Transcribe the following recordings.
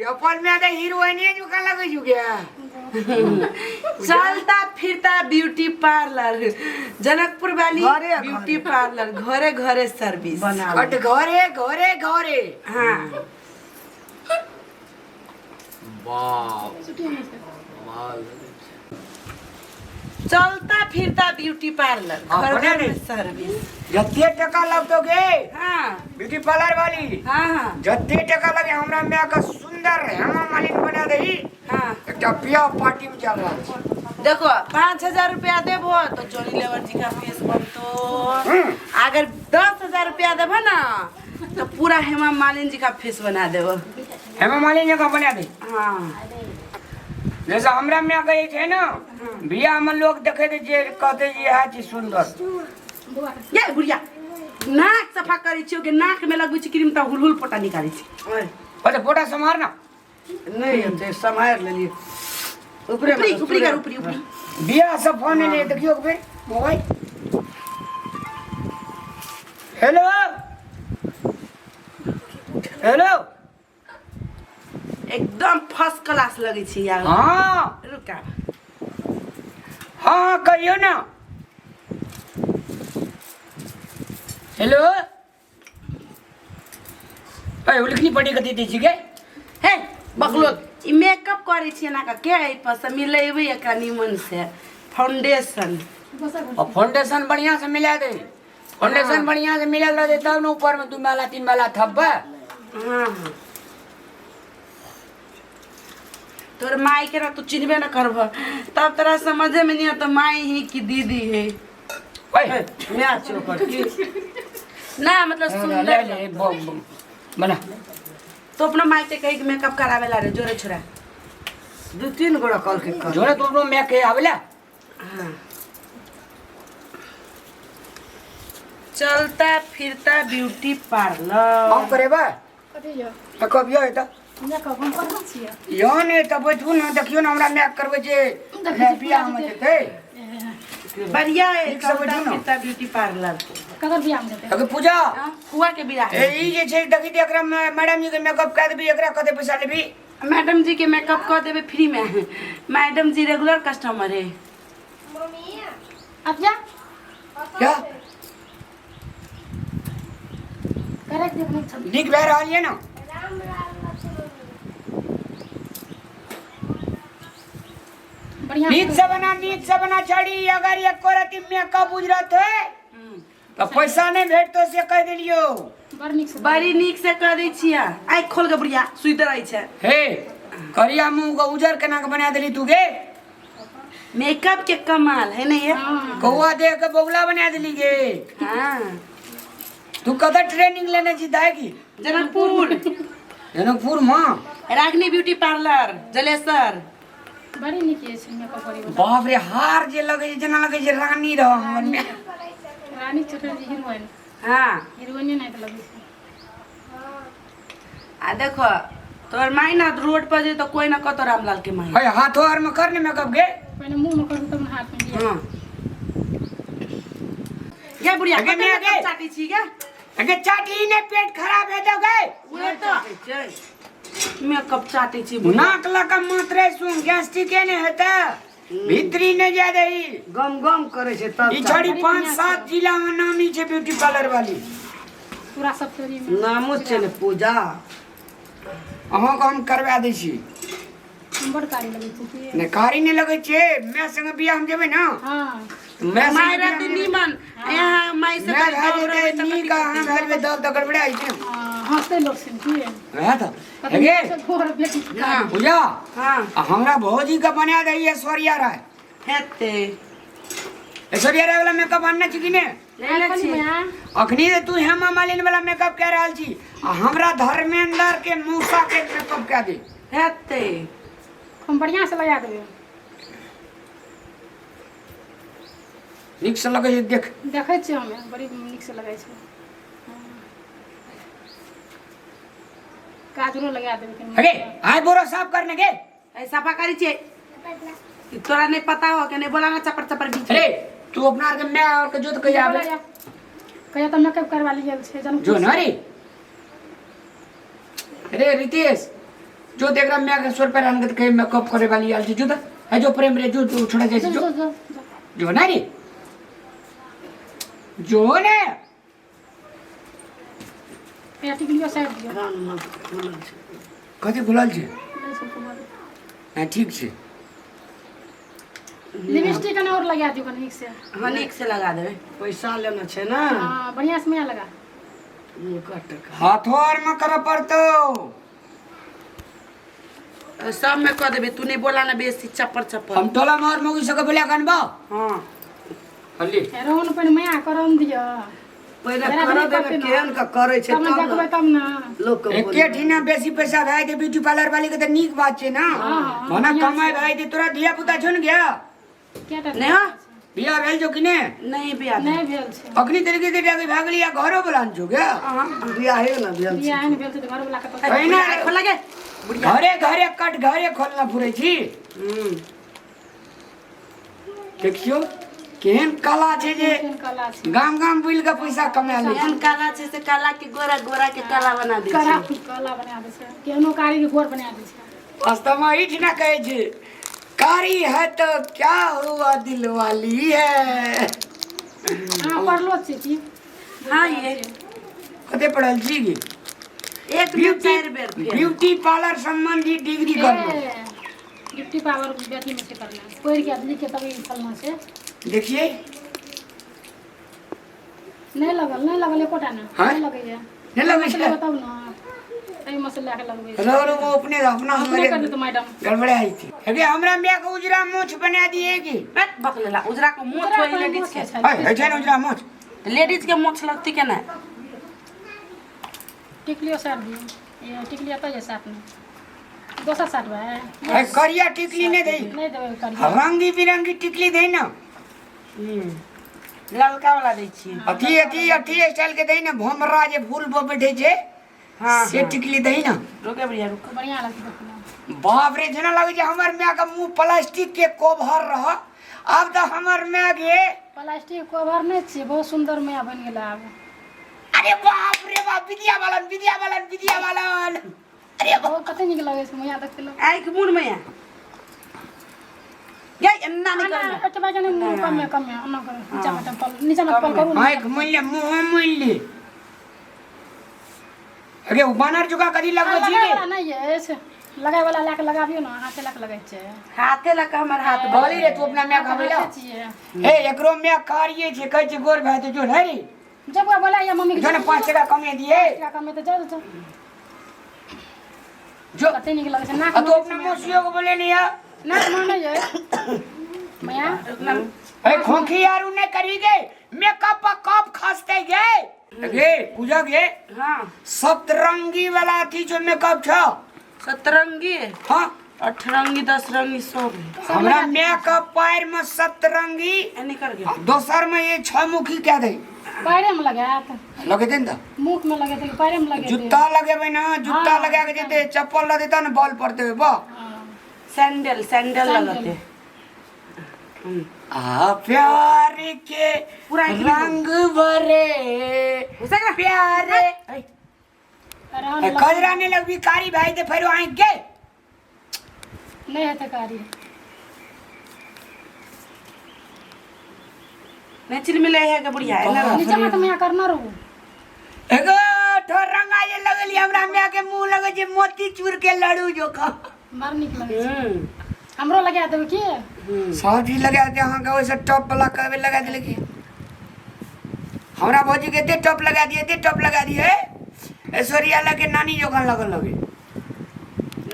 अपन में आधा हीरोइन जो का लगे छु क्या चलता फिरता ब्यूटी पार्लर जनकपुर वाली ब्यूटी पार्लर घरे घरे सर्विस अट घरे घरे घरे हाँ वाह चलता फिरता ब्यूटी पार्लर घर अपने घर नहीं। में सर्विस जत्ते टका लगतोगे हाँ ब्यूटी पार्लर वाली हाँ हाँ जत्ते टका लगे हमरा में का सुंदर हेमा मालिनी बना दही हाँ एकटा बियाह पार्टी में चल रहा है देखो 5,000 रुपया देबो तो जॉनी लेवर जी का फेस बनतो अगर 10,000 रुपया देबो ना तो पूरा हेमा मालिनी जी का फेस बना देबो हेमा मालिनी का बना दे हाँ जैसे हमरा में गए थे ना बियाह में लोग देखे थे जे कहते जे है जी सुंदर ये बुढ़िया नाक सफा करी छियो के नाक में लगबै छी क्रीम त हुलहुल पोटा निकाली छी अरे फोटा संभार ना नहीं हमसे संभाल ले लिए ऊपरे ऊपरी ऊपरी कर ऊपरी ऊपरी बियाह सब फोन ले देखियो के फिर मोबाइल हेलो हेलो एकदम फर्स्ट क्लास लगे छी यार हाँ रुका हाँ कहियो ना हेलो अरे उलखनी पड़ी कथी दी छिके हे बकलो ई मेकअप करे छी ना का के आई पस मिलेबै एकरा निमन से फाउंडेशन और फाउंडेशन बढ़िया से मिला दे फाउंडेशन बढ़िया से मिला दे तब ना ऊपर में 2 माला 3 माला थब्बा हाँ हाँ तोर माई के ना तू चिन्हबे ना करब तब तोरा समझे में नहीं आता माई ही कि दीदी है ओए मैच ऊपर की ना मतलब ले सुंदर ले बना तो अपना माई से कही कि मेकअप करावे ला रे जोरे छोरा 2-3 गोड़ा कल के कर जोरे तो मैं के आवेला हाँ चलता फिरता ब्यूटी पार्लर हम करे बा कब यो है त यो ने त बैठू ना देखियो ना हमरा मैक करबे जे बियाह में जेते बढ़िया है ठीक से बैठू चलता ना। फिरता ब्यूटी पार्लर ककर बियाह में देते अगे पूजा हुआ के बियाह ए ई जे छै देखि दे एकरा मैडम जी के मेकअप कर देबी एकरा कते पैसा लेबी मैडम जी के मेकअप कर देवे फ्री में मैडम जी रेगुलर कस्टमर है अब जा क्या करे देखने छन दिख बह रहल है ना बढ़िया नीक से बना छड़ी अगर एक कोरती मेकअप उजरत है तो पैसा नहीं भेट तो से कह दिलियो बड़ नीक से बड़ी नीक से कर दै छिया आइ खोल के बुढ़िया सुइत रही छै हे करिया मुंह को उजर केना के बना देली तू गे मेकअप के कमाल है नहीं है हां कौआ दे के बगुला बना देली गे हाँ तू कदा ट्रेनिंग लेने छी दागी जनकपुर जनकपुर मां रागनी ब्यूटी पार्लर जलेसर बड़ी नीक है से मेकअप करी बाप रे हार जे लगे छै, जेना लगे छै रानी रह हमर में रानी चटर्जी हीरोइन हाँ हीरोइन नहीं तो लगी से आ देखो तोर माई ना रोड पर जे तो कोई ना कतो रामलाल के माई है हाथों और में कर ने मेकअप गे पहले मुंह में करू तब हाथ में दिया हाँ ये बुढ़िया आगे कते में आगे। मेकअप चाटी छी गे अगे चाटी ने पेट खराब है तो गे उहे तो मेकअप चाटी छी बुढ़िया नाक लका मात्रे सुन गैस्ट्रिक ने हेता भीतरी ने जा दही गम गम करे छै तब ई छड़ी 5-7 जिला में नामी छै ब्यूटी पार्लर वाली पूरा सब चोरी में नामो छै ने पूजा अहाँ को हम करवा दै छी बड़ कारी लगी छै ने कारी ने लगे छै मैं संग बियाह हम जेबै ना हां मैं माई रहती नीमन यहाँ माई से मैं कहीं घर गौरव है तो नी कथी का करती हम घर में दब दगड़ बड़ा आई छै हंसते लोग से की है तो हेगे घोर बेटी हाँ पूजा हाँ हमरा भौजी का बना दई ऐश्वर्या राय हेते ऐश्वर्या राय वाला मेकअप आनना छी कि ने ले ले छी अखनी से तू हेमा मालिनी वाला मेकअप कह रहल छी आ हमरा धर्मेंद्र के मूसा के मेकअप कह दे हेते हम बढ़िया से लगा देबे नीक से लगे छै देख देखै छियै हमें बड़ी नीक से लगाई छै काजलो लगा देबे कनी हेगे आय बोरो साफ करने के ऐसा पकड़ी छे तोरा नहीं पता हो के नहीं बोला ना चपर चपर बीच अरे तू अपना के मैं और के जो तो कहिया आबे कहिया तो मेकअप करवा लियल छै जो ना रे अरे रितेश जो देख रहा मैं 100 रुपया रन के मेकअप करे वाली आल जो है जो प्रेम रे जो छोड़ा जाए जो जो ना रे जो ने या टिकलियो साइड दियो रान में बोलल छै कथी भुलाल छे नहीं सब कुमार हां ठीक छे लिपस्टिक कने और लगा दियो कने से हाँ नीक से लगा देबै पैसा लेना छै ना हां बढ़िया से मैं लगा टका हाथोर में कर पड़तो सब में कह देबै तू नहीं बोला ना बेसी चप्पर चप्पर हम टोला मार मौगी सके बोला कनबा हाँ हल्ली रोन पर मैं करम दियो पहिले कर देना केहन का करे छै तब ना देखबै तब ना लोग के एके ठीना बेसी पैसा भाई दे ब्यूटी पार्लर वाली के त नीक बात छे ना मना कमाई भाई दे तोरा धिया पुता छन गया केटा नहीं हाँ बिया भेल जो कि ने नहीं बिया नहीं भेल छै अखनी तरीके से जाके भाग लिया घरो बुलान जो गया बियाह है ना बियाह बियाह नहीं भेल छै घर वाला के पता कहीं ना खोल लगे घरे घरे कट घरे खोलना पुरे छी देखियो केहन कला छे जे कला छै गाम गाम बुल के पैसा कमा ले एहन काला छै से काला के गोरा गोरा के काला बना दे कला कला बना दे छै केहनो कारी के गोर बना दे छै वास्तव में इठ ना कहे छे कारी है तो क्या हुआ दिल वाली है हां पढ़लो छै की हाँ ये कते पढ़ल छी गे एक में 4 बेर फेल। ब्यूटी पार्लर संबंधी डिग्री कर लो गिफ्टी पावर बेटी में से करना पढ़ के लिख के तभी फलना से देखिए नहीं लगल एकोटा ना हाँ? नहीं लगे नहीं लगे छै? बताओ ना एही मसला के लगबे रो वो अपने अपना अपने हमारे कर दे तो मैडम गड़बड़े आई थी अगे हमरा में को उजरा मूछ बना दिए की बैठ बकलेला उजरा को मुंह उजरा छोई को लेडीज मुँह के छै। है छै उजरा मूछ लेडीज के मुंह लगती के ना टिकलियो साट दियो ये टिकलिया तो ये साट में दोसर साट है है करिया टिकली ने दे नहीं देवे कर रंगी बिरंगी टिकली दे ना ललका वाला दै छी अथी स्टाइल के दे ना भमरा जे फूल पर बैठे छे हाँ से टिकली दे ना रुके भैया रुक बढ़िया लगती देखना बाप रे जना लगे जे हमर मां का मुंह प्लास्टिक के कवर रह अब तो हमर मां गे प्लास्टिक कवर नहीं छे बहुत सुंदर मैया बन गेला अब अरे बाप रे बाप विद्या बालन अरे बहुत कते निक लगे छै मैया देख लो आई के मुंह में या गई अन्ना नहीं ना करना एतबा जने मुंह कम है अन्ना कर नीचा मत पल करू माइक मूल्य मुंह मूल्य अरे बानर जुका कदी लगबे छी गे नहीं है ऐसे लगाए वाला लाके लगाबियो ना हाथे लाके लगाइ छै हाथे लगा हमर हाथ बोली रे तू अपना मां का बोला ए एकरो में कारिए छे कहै छै गोर भाई तो जो नहीं जब वो बोला या मम्मी के जो ने 5 टका कमे दिए क्या कमे तो जा जो कते निक लगे छै नाक तो अपना मौसियो को बोले नहीं है नाक माने है मैया ए खोखी यारू ने करी गे मेकअप पर कप खासते गे गे पूजा गे हां सतरंगी वाला थी जो मेकअप छ सतरंगी हां अठरंगी 10 रंगी सब हमरा मेकअप पैर में सतरंगी एनी कर गया दोसर में ये छह मुखी क्या दे पैरे में लगात लगे दिन दा मुख में लगे तो पैरे में लगे जूता लगेबे ना जूता लगा के जेते चप्पल ल देता ना बॉल पड़ते बा सैंडल लगाते आ प्यार के पूरा रंग भरे प्यारे कजरा ने लग भिखारी भाई दे फेरो आई गे नहीं है तकारी नेचिल मिले है के बढ़िया है ना नीचे में तो मैं करना रहू एगो ठो रंगा जे लगली हमरा में के मुंह लगे जे मोती चूर के लड़ू जो का मार निक लगे छै हमरो लगा देबे की साथी लगा दे हां का वैसे टॉप वाला कहबे लगा दे लेकिन हमरा भौजी के दे टॉप लगा दिए ऐश्वर्या लगे नानी जोखन लगल लगे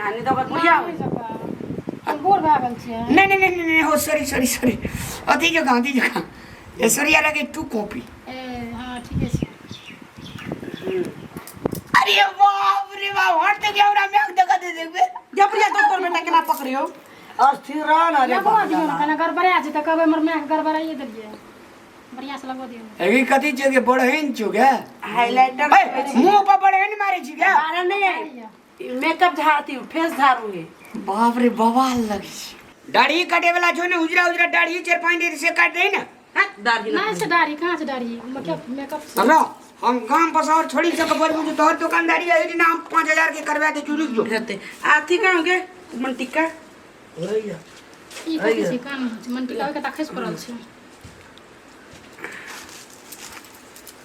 नानी तो बहुत बढ़िया हो गोर भागल छै नहीं हो सॉरी अथी जोखन ऐश्वर्या लगे टू कॉपी ए हां ठीक है अरे बाप रे बाप हट के हमरा में देखा दे देबे जब बढ़िया दोस्तों बेटा केना पकड़ियो अस्थिर रह ना रे लगवा दियो ना कने गड़बड़ा छै त कहबे हमर मां के गड़बड़ाइए देलिए बढ़िया से लगवा दियो एगी कथी छै के बड़हन छु गे हाइलाइटर मुंह पर बड़हन मारे छी गे मारा नहीं है मेकअप झाड़ती हूँ फेस झाड़ूंगी बाप रे बवाल लगी छी दाढ़ी काटे वाला जो ने उजरा दाढ़ी 4-5 दिन से काट दे ना दाढ़ी नहीं से दाढ़ी कहां से दाढ़ी मेकअप हमरा हम काम पसार छोड़ी से बोल मुझे तोहर दुकानदारी है ना हम 5000 के करवा दे जुलूस जो रहते आथी कहाँ गे मन टिक्का भैया ई कथी छै कान मन टिकावे के तखस पड़ल छै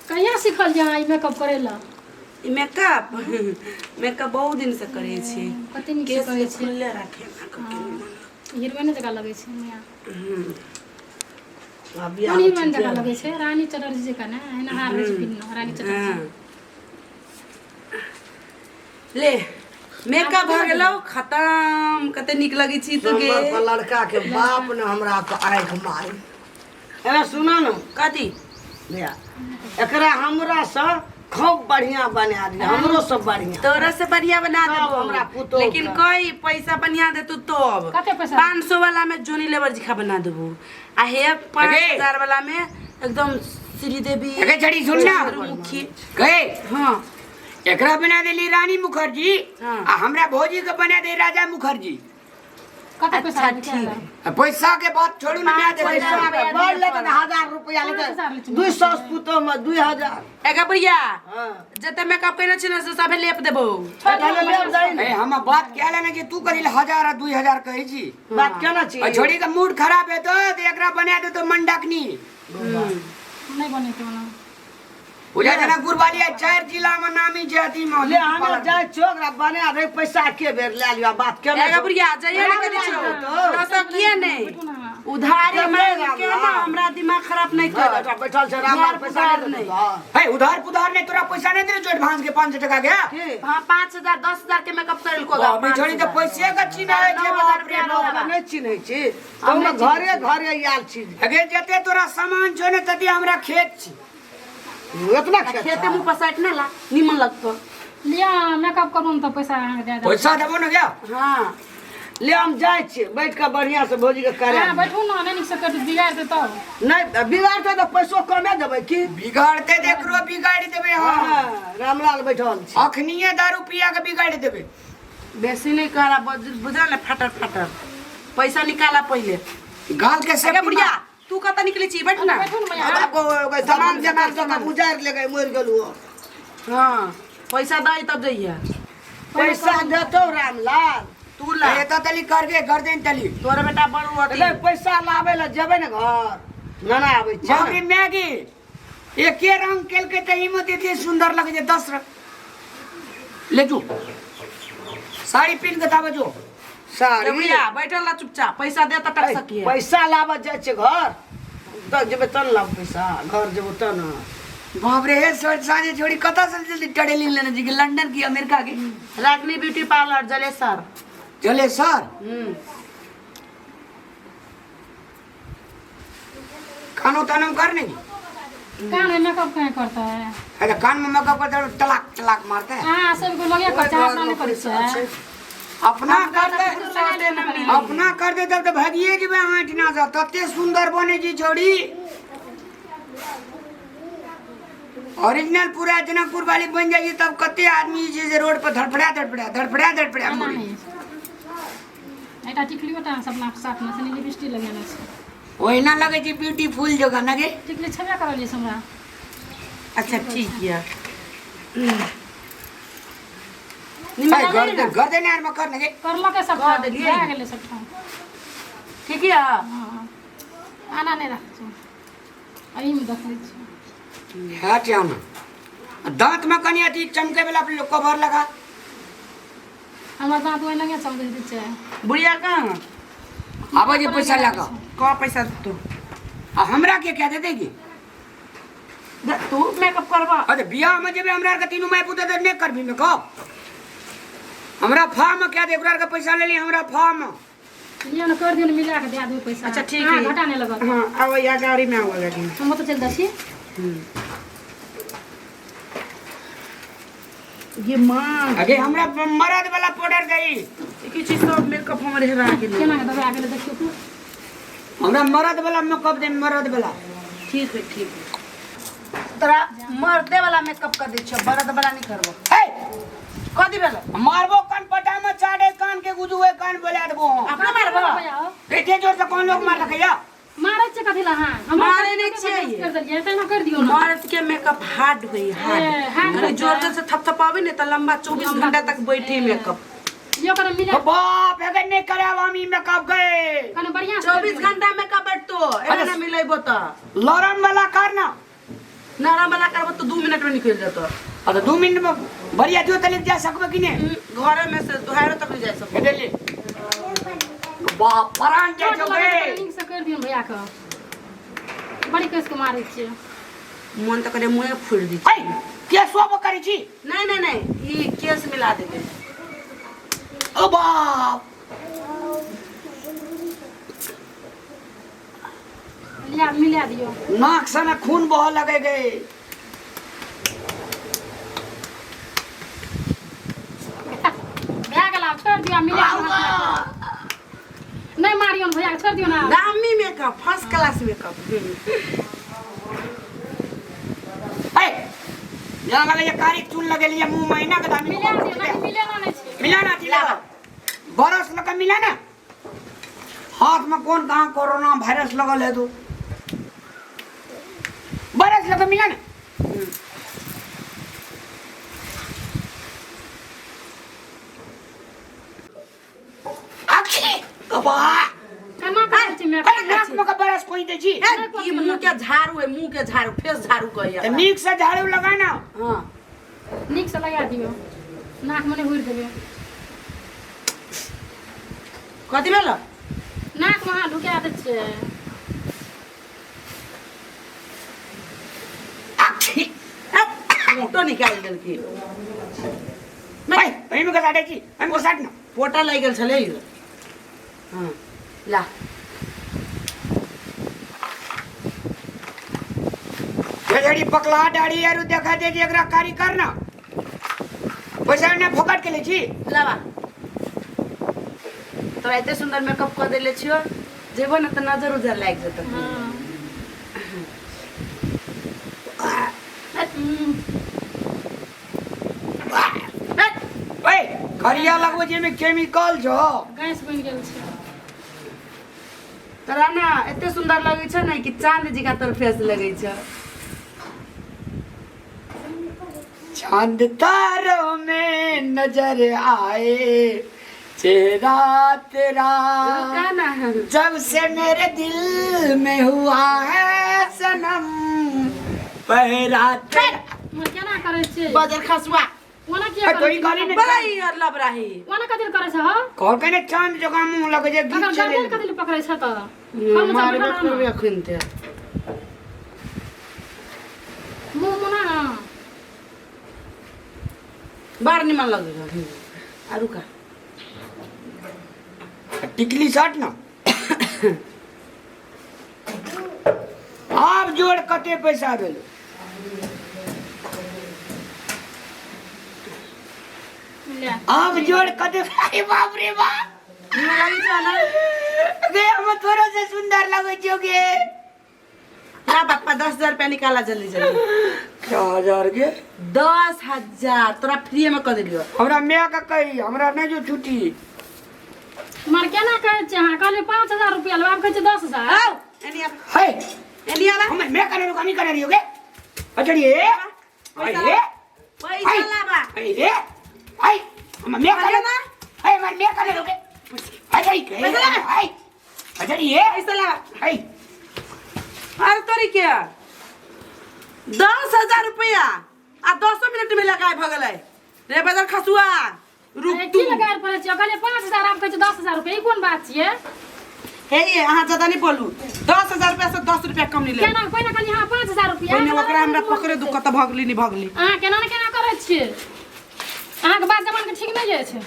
कहिया सिखल जा ई मेकअप करेला मेकअप मेकअप बहुत दिन से करे छी कते नीक से केस करे के छै खुले राखे हीरोइन जगह लगे छै मिया अभी कोन हीरोइन जगह लगे छै रानी चटर्जी जगह ना एना हार छै पिन रानी चटर्जी ले मेकअप भ गेलौ खत्म कते नीक लगी छी तो गे नंबर पर लड़का के बाप ने हमरा पे आंख मारी एना सुनो न कथी भैया एकरा हमरा से खूब बढ़िया बना दिया हमरो सब बढ़िया तोरा से बढ़िया बना सब देबो हमरा पुतोह लेकिन के। कोई पैसा बढ़िया दे तू तो अब कते पैसा 500 वाला में जोनी लेवर जिखा बना देबो आ हे 5000 वाला में एकदम श्रीदेवी अगे जड़ी सुन ना मुखी कहे हां एकरा बना देली रानी मुखर्जी हाँ। आ हमरा भौजी के बना दे राजा मुखर्जी कते पैसा अच्छा, ठीक। आ पैसा के बात छोड़ू ना दे पैसा के बढ़ लेते 1000 रुपया लेते 200 पुतो में 2000 एगा बढ़िया हां जते मेकअप कइले छी ना से सबे लेप देबो पहले ले जाई ए हम बात कहला ना कि तू करिल 1000 आ 2000 कही छी बात केना छी आ छोड़ी का मूड खराब है तो एकरा बना दे तो मंडकनी नहीं बने के बना बुझा जना गुरबालिया 4 जिला में नामी जाति में ले हमें जाय छोकरा बना रे पैसा के बेर ले लिया बात केना एगा बढ़िया जाइए ना कदी छो तो सब किए नहीं उधारी मांग के ना हमरा दिमाग खराब नहीं कर बैठल छै राम पैसा नहीं है उधार पुधार ने तोरा पैसा नहीं दे जो एडवांस के 500 टका गया हां 5000 10000 के मेकअप करल को अभी छोड़ी तो पैसे का चिन्ह है जे बाप रे बाप नहीं चिन्है छी हम घरे घरे आयल छी अगे जते तोरा सामान छो ने तते हमरा खेत छी इतना खेते मुंह पर साइड ना ला निमन लगतो लिया मेकअप करू त पैसा अहाँ के दे दे पैसा देबो ना गया हां ले हम जाय छी बैठ के बढ़िया से भौजी के करे हां बैठू ना नहीं से कट बिगाड़ दे तब नहीं बिगाड़ते तो पैसो कमे देबै की बिगाड़ते देखरो बिगाड़ देबे हां रामलाल बैठल छी अखनिए दारू पिया के बिगाड़ देबे बेसी नहीं करा बुझा ना फटर पैसा निकाला पहले गाल के अगे सब बुढ़िया तू कता निकली छी बैठ ना बैठू ना अब आपको सामान जमाल तो मुजार ले गए मर गेलु हां पैसा दई तब जइया पैसा देतो रामलाल तू ला ए त तली करके गर्दन तली तोरा बेटा बड़ू होती ले पैसा लावे ला जेबे न घर ना ना आबै छै बाबरी मैगी एके रंग केल के त हिम्मत एते सुंदर लगे जे 10 ले तू साड़ी पहन के तावे जो साड़ी बुढ़िया बैठल ला चुपचाप पैसा दे त टक सकिए पैसा लावे जाय छै घर त जेबे तन लाभ पैसा घर जेबो तन बाप रे हे साजे छोड़ी कता से जल्दी टडेली लेने जी के लंदन की अमेरिका की रागनी ब्यूटी पार्लर जलेसर चले सर खानो तानो करने की कान में मेकअप कहाँ करता है अरे कान में मेकअप करता है तलाक तलाक मारता है हाँ सबको लगे खर्चा अपना नहीं करी छै अपना कर दे तब तो भागिए जेबे आंट ना जा तते सुंदर बने जी जोड़ी ओरिजिनल पूरा जनकपुर वाली बन जाएगी तब कते आदमी जे रोड पर धड़फड़ा नहीं एटा टिकली बटा सब ना साथ में से लिपस्टिक लगाना छै ओहिना लगे जी ब्यूटीफुल जगह नगे टिकली छबे करलिए हमरा अच्छा ठीक है गर्दे नार में करने के करलो के सब कर देलिए। जा गेले सब ठाम ठीक है हां आना नहीं रख छै अही में देख लै छी है जाना दांत में कनी अथी चमके वाला लोग कवर लगा हमर दांत वही लगे चमक दै छै बुढ़िया कहाँ आबो जी पैसा लगा कहाँ पैसा तू आ हमरा के क्या दे देगी तू मेकअप करवा अरे बियाह में जेबे हमरा के तीनों माय पुते ने करबी में कब हमरा फार्म क्या दे ओकरा के पैसा ले ली हमरा फार्म ये न कर दिन मिला के दे दे पैसा अच्छा, ठीक हाँ, है। घाटा नहीं लगा हाँ अब या गाड़ी में आवा लगी हम तो चल दसी ये माँ अगे हमरा मरद वाला पाउडर गई की चीज सब मेकअप हमारे हेरा गेल केना के दबा गेले देखियो तू हमरा मरद वाला मेकअप दे मरद वाला ठीक है तोरा मर्दे वाला मेकअप कर दे छ बरद वाला नहीं करबो हे कदी बेला मारबो कान पटा में चाड़े कान के गुजुए कान बोला देबो अपना मारबो एते जोर से कौन लोग मार लखैया मारे छै कथी ला हां मारे नहीं चाहिए। कर दिए त ना कर दियो ना मर्द के मेकअप हार्ड हुई हार्ड हार्ड अरे जोर से थपथपावे नहीं तो लंबा 24 घंटा तक बैठी मेकअप यो कर मिला बाप अगर नहीं करे हम मेकअप गए कने बढ़िया 24 घंटा मेकअप बैठतो एना ना मिलेबो त लरम वाला करना नरम वाला करबो तो 2 मिनट में निकल जातो अब 2 मिनट में बढ़िया जो तले जा सकबे कि नहीं घर में से दुहारो तक नहीं जा सकबो के ले बाप परान के जो गए लिंक से कर दियो भैया का बड़ी केस के मारे छिए मन त करे मुंह फूल दी हाय के सोब करी छी नहीं नहीं नहीं ये केस मिला देबे ओ बाप लिया मिला दियो नाक से ना खून बह लगे गए भैया के लाभ छोड़ दियो मिला नहीं मारियो भैया के छोड़ दियो ना दामी मेकअप फर्स्ट क्लास मेकअप हाय यहाँ लगे ये कारी चून लगे लिया मुंह महीना का दामी मिला दियो नहीं मिला ना नहीं छिए मिला ना दिला बरस लगा मिला ना हाथ में कौन कहाँ कोरोना वायरस लगल है तू बरस लगा मिला ना आखी कबा कना कर छी मैं नाक में का बरस कोई दे जी ये मुंह के झाड़ू है मुंह के झाड़ू फेस झाड़ू कहिया नीक से झाड़ू लगा ना हां निक से लगा दियो नाक मने हुर देबे कथि भेल नाक में ढुका दे छिए आखी मोटो निकाल देल की भाई भाई में का साटे जी हम को साट ना पोटा लग गेल छले हां ला जड़ी पकला डाड़ी यार देखा दे जे एकरा कारी करना पैसा ने फोकट के ले छी लावा तो एते सुंदर मेकअप कर देले छियो जेबो न त नजर उजर लाग जत हां ओए करिया लगबो जे में केमिकल जो गैस बन गेल छै तोरा ना एते सुंदर लगे छ ना कि चांद जी का तोर फेस लगे छ चांद तारों में नजर आए चेहरा तेरा का ना जब से मेरे दिल में हुआ है सनम पहरा तेरा मन केना करे छिए बजर खसुआ ओना के कोई करे गाली नहीं बलाई और लबराही ओना कथि करे छ ह कह के ने चांद जगह मुंह लगे जे अगर गीत चले गर्दन कथि पकड़े छ त मारे बकरे अखनते मुंह मुना ना बार निमन लगे आरु का टिकली शर्ट ना आप जोड़ कते पैसा भेल ले आप जोड़ कते अरे बाप रे बाप निमन लगे छ ना गे हम थोड़ा से सुंदर लगे जोगे ला बापा 10,000 रुपया निकाला जल्दी जल्दी क्या हजार के 10,000 तोरा फ्री में कर दिलियो हमरा मैं का कही हमरा नहीं जो छुट्टी मार केना करे छ हां कहले 5000 रुपया लो आप कहे छ 10000 आओ एनी है एनी आला हम मैं करे रो कमी करे रहियोगे अचड़िए अरे पैसा लाबा अरे आई हम मैं करे ना है मैं करे रोगे अरे के आई अचड़िए पैसा लाबा आई अरे तोरी के 10,000 रुपया आ 10 मिनट में लगाए भगले रे बदर खसुआ रुक अरे तू की लगाए पड़े छ कहले 5000 आप कहे छ 10000 रुपया ई कोन बात छिए हे ये अहाँ ज्यादा नहीं बोलू 10,000 रुपया से 10 रुपया कम नहीं ले केना पहिने कहली हां 5000 रुपया पहिने ओकरा हमरा पकड़े दु कत भगली नहीं भगली हां केना ने केना करे छिए अहाँ के बात जमान के ठीक नहीं जाय छै